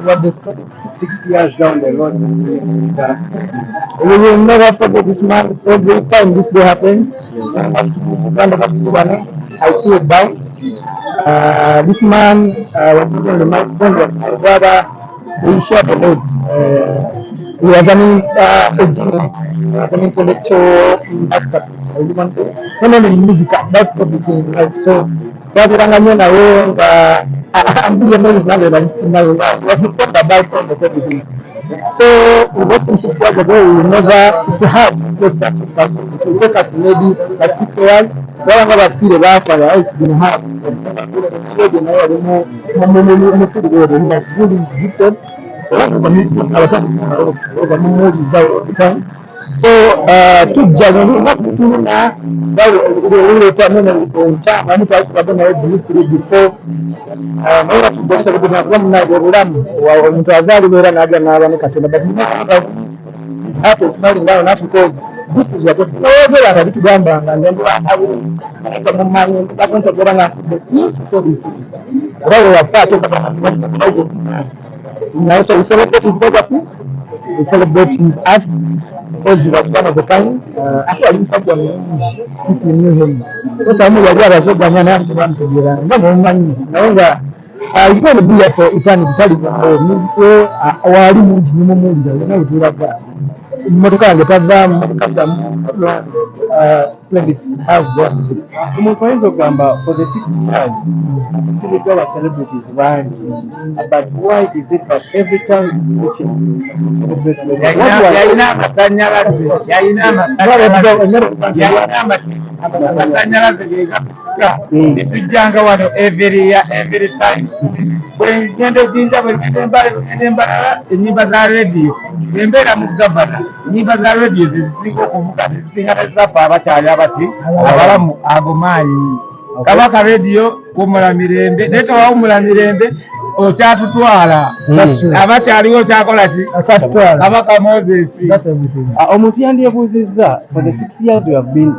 what they started 6 years down the road. we will never forget this man. Every time this day happens, I feel down. This man was not only my friend, was my brother. We shared a lot. He was a genius, he was an intellectual masterpiece. Not only music, but everything. Right? So, twabiranganya naye nga ambulya n'olunaalo balisinayo wasifunda about almost everything. So we lost him 6 years ago. We will never. It's hard to go such a person. It will take us maybe like 50 years. Wala nga bafire bafa. It's been hard. Fully gifted. So tujja tulina uleeta nkyama twakubadde naye briefly before naye tugosobola munaga obulamu omuntu azaalibwa era n'aga n'aba ne Katonda but it's happy smiling down not because this is what oyogera nga bitugambanga ndenmumanyi bakuntogera nga oba wewafa ate naye so we celebrate his legacy, we celebrate his art because he was one of the kind. Actually, musajja mulungi if you knew him. Osamu yali abazoganya naye bamutogera nga mumanyi naye nga he's going to be here for eternity. Tali music we wali mungi nimumuwulira yonna wetulaga emmotoka yange tavaamu emmotoka zamu playlist has their music. Omuntu ayinza okugamba for the 6 years tuliddwa aba celebrities bangi but why is it that every time yalina amasanyalaze amasanyalaze gegakusika netujjanga wano every time bwengenda ejinja bwengenda enyimba za radio embeera mu gavana enyimba za radio zezisinga okuvuga nezisinga nezaffe abakyali abati abalamu ago maanyi Kabaka radio kumula mirembe naye tewawumula mirembe okyatutwala abakyaliwo kyakola ki Kabaka Moses. Omuntu yandyebuuzizza for the 6 years we have been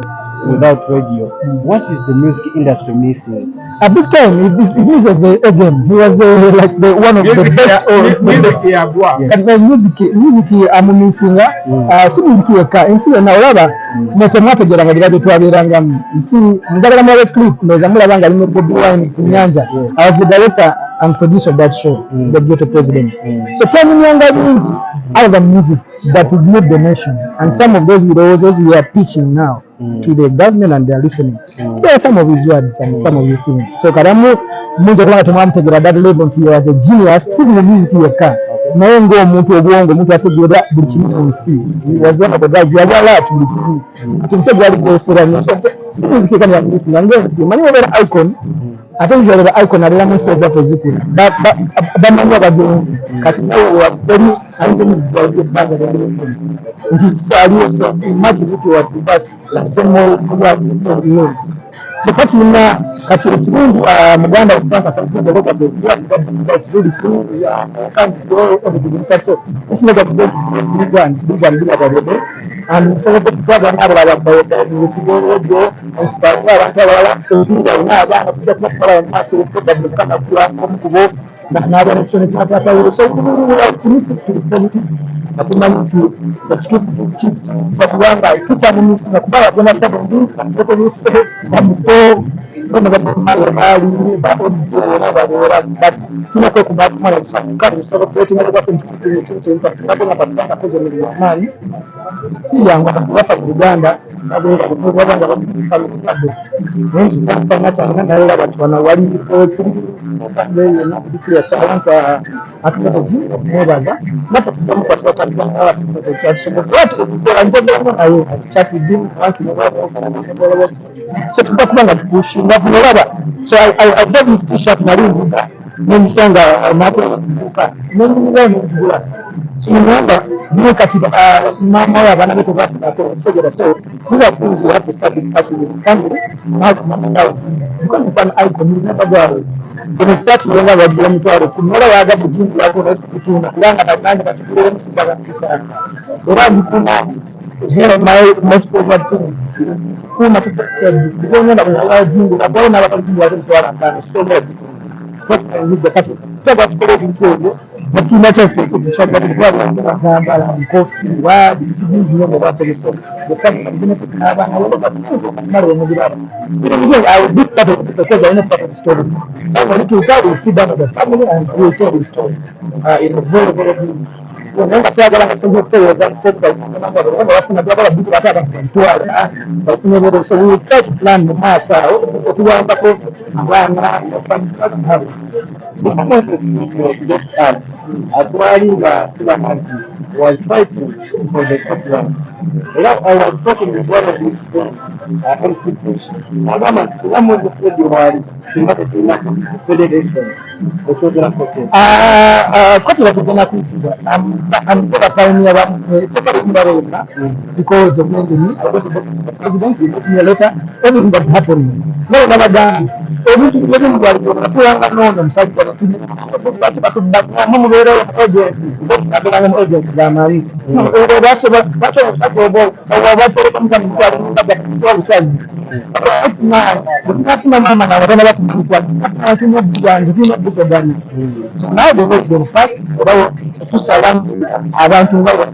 without radio, what is the music industry missing? A big time. It misses again. He was like one of the best. Music amumisinga. Si music yeka. Insi na olaba. Motomato jera nga birabe twaberanga. Insi ndagala mwa clip noza mulabanga limo Bobi Wine kunyanja. I was the director and producer of that show, The Ghetto President. So Prime Minister other music that would move the nation, and some of those videos we are pitching now to the government and they are listening. There are some of his words and some of his things. So karamu munja kwa tumamtegera that level until you as a genius sing the music yeka. Naye ngo omuntu obwongo omuntu ategera buli kimu ku nsi. He was one of the guys yagala ati buli kimu. Tumtegera aliposeranya. So si music kama ya music ngange mani wabera icon. Ate njolera icon alira mu soza tozikula. Bamanya bagenzi kati nawe wa very items by the band nti sali so imagine if you was the bus like the more was the note. So kati nina kati kirungi muganda Frank Asante the local says that's really cool. Can't go on the inside. So it's not a big one and so this program aba go inspire abantu abala ezinga n'abaana kujja massive program kama kubo na direction cyatata so we are optimistic to the positive atumanyi tukifu kubanga tutamunisi na kubala bona sababu ndoto nise bamuko kama bali babo na but tunako kubaba mara kusaka celebrating na kwa tunapenda kupanga kwa jamii nani si yangu anakufa Uganda nabanga kubanga bamukalukabu ndio sana sana na wale watu wanawali ndio na kufikia sana atunaji mwaza bata tunampata katika watu ndio ayo chati dim once so tukakubanga tukushi na kulaba so I got this t-shirt na rinda nilisanga na kwa nini kugula so nimeomba ndio katika mama wa bana wetu kwa kujera so these are things we have to start discussing with the family now mama out because an icon never go in start yenga wa mtwaro kumora waga bujingu wako na sikutuna kulanga na nani katukule msibaka kisa ora mkuna my most forward thing kuna tusema kuona na jingu na bwana wakati wa mtwaro ndani so much positizidde kati tuba tukola ebintu ebyo batulina kyokuteekebishabba bazambala nkofiira kibingi nnyo bwebakozesa abaana omugiraba because I know part of the story. And when you tell you sit down as a family and you tell the story in a very, very good. Remember, twagala kusoma okutereeza bafuna twagala buku bataata ntwala bafuna ebyo so we try to plan mu maaso awo okuyambako abaana atwalinga tulaga nti was fighting for the Scotland. Era I was talking with one of his friends, MC Push. Agamba nti singa Moses Fred wali singa tetulina federation ekyogera Scotland. Kotula tugenda kuyitibwa amukora pioneer bamubarema because of the president will open a letter everything that's happening. No, nabagamba ebintu byebi mugwalibwa tulanga nono musajja bati batuddamu mubeera agency nabiranga mu agency gamali bati omusajja obatereka mukama mutwala mutwala busazi nafuna mama na wabana batumukwa atuma bwanji bino bugana so now the vote will pass obawo tusalamu abantu ngabo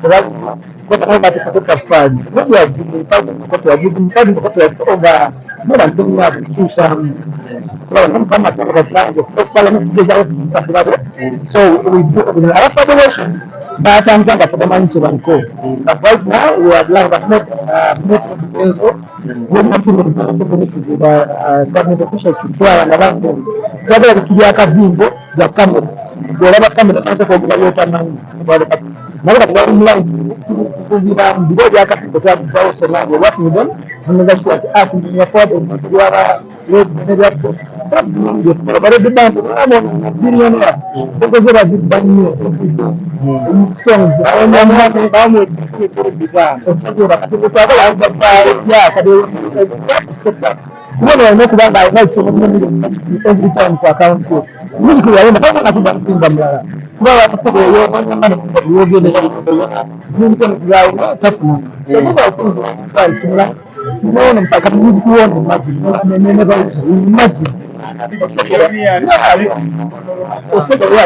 batukatoka fadi ndio ajipanga kwa jibu mfadi kwa over more than 2 years to some kama so we do our federation but I'm going to manage banko but right now we are like not we're not in the government officials to try and around them kabla kutulia kavimbo ya kamera bora kamera nataka kuangalia nani bora kwa online kuvira mbigo ya katika kwa sababu watu ni don tunaweza ati ni afford kuwa bara de bantu amo billionaire soko zera zibanyo songs anya mwana bamwe kubika osagura katika ya kade stop that mbona unokubanga nights every time kwa account music yaenda kama nakubanga mlala kwa watu yo mwana yogene zinto ndio tafuna so those are things that similar unaona msaka music uone imagine imagine yeah,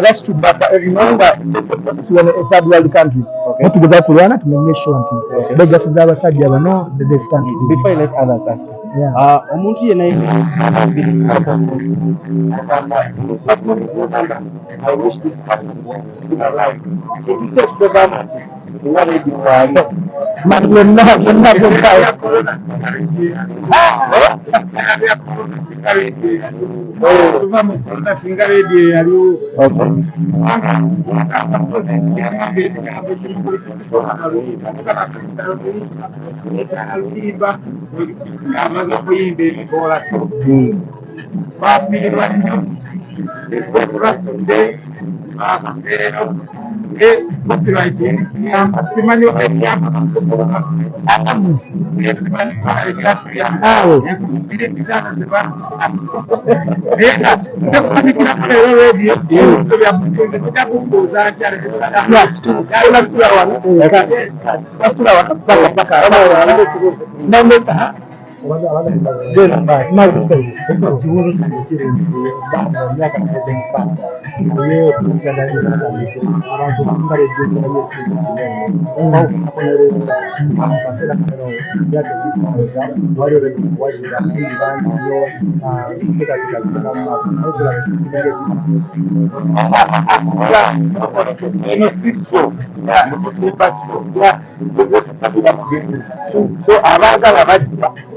that's true. But remember, it's supposed to a third world country. Not to go to Kulwana to make sure until they just have a Sadia, no, they stand. Before I let others ask, Omuti and I wish this person was still alive. If you take the government, it's not ready for man, you're not Corona singa radio yaliwo amaze okuyimba ebikoola so bapiirwa nnyo ekwetulasunde akakeero copyright simanyi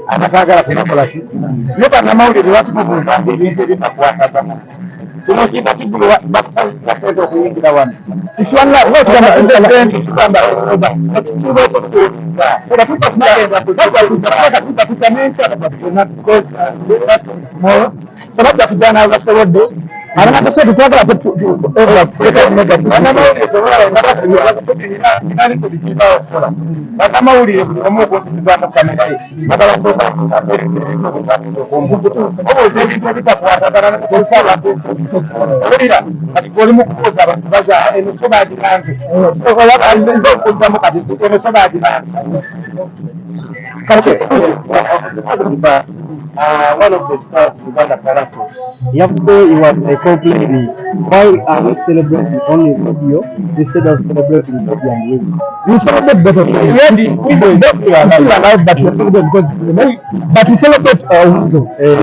abatagala tunakola ki noba namawulire lwatukubuuza ebintu ebitakwatagana kino kiba kigulwa bakusazisa sente okuyingira wano iswalla tugamba oba ekituba ekikuuliza era tutakuta nenkyakatuna because tomorrow sabajja kujana abasobodde abana tasobola twagala bakamawulire buli omu okuntuzaamu kamera ye bagabasoka obuuza ebintu ebitakwatagana nekozesa abantu owulira kati oli mu kubuuza abantu baza emiso bagiranze okuddamu kati emiso bagiranze kati one of the stars in Uganda Paraso. Yesterday he was complaining, why are we celebrating only radio instead of celebrating radio and radio? We celebrate better. We alive, but we celebrate because but we celebrate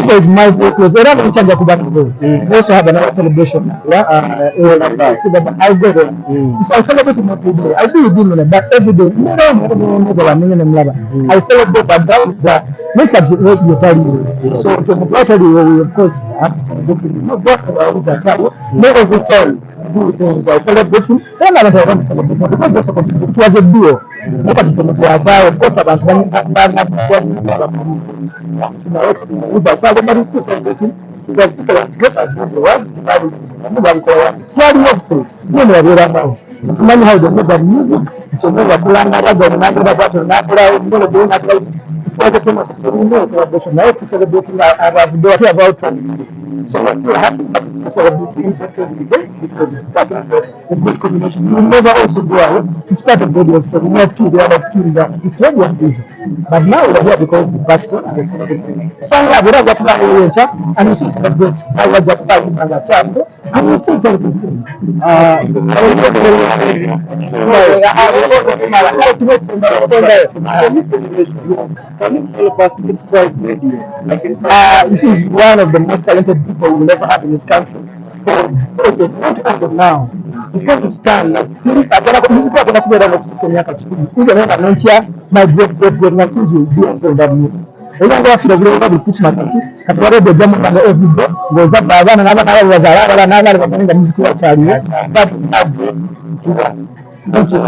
because my vote was around change of that. We also have another celebration. I go there. So I celebrate my day. I do it, but every day. I celebrate, but that is make up the way you tell you. So to the tell you, we of course have to celebrate. No, every time. Celebrating, then I don't celebrate because it was a duo. Of course, about celebrating. It was people as great as it was divided. Money how they made the music, to know the plan, it was a thing of celebration. Now to celebrating about 20. So I still have to celebrate things every day because it's part of the good combination. You will never also go out. It's part of the radio story. We have two, the other two, it's very busy. But now we're here because it's Basco and it's celebrating. So I would have got and you see celebrate. I would have got and you see celebrating. Can you help us describe radio? This is one of the most talented people we'll ever have in this country. So, it's not kind of now. It's going to stand like Philip. I don't know if I'm going to my great-great-grandkids will be on that music. I don't know if you're going to Christmas. I thought the demo every day goes up by one another. I was around the music but it's not good. Thank you.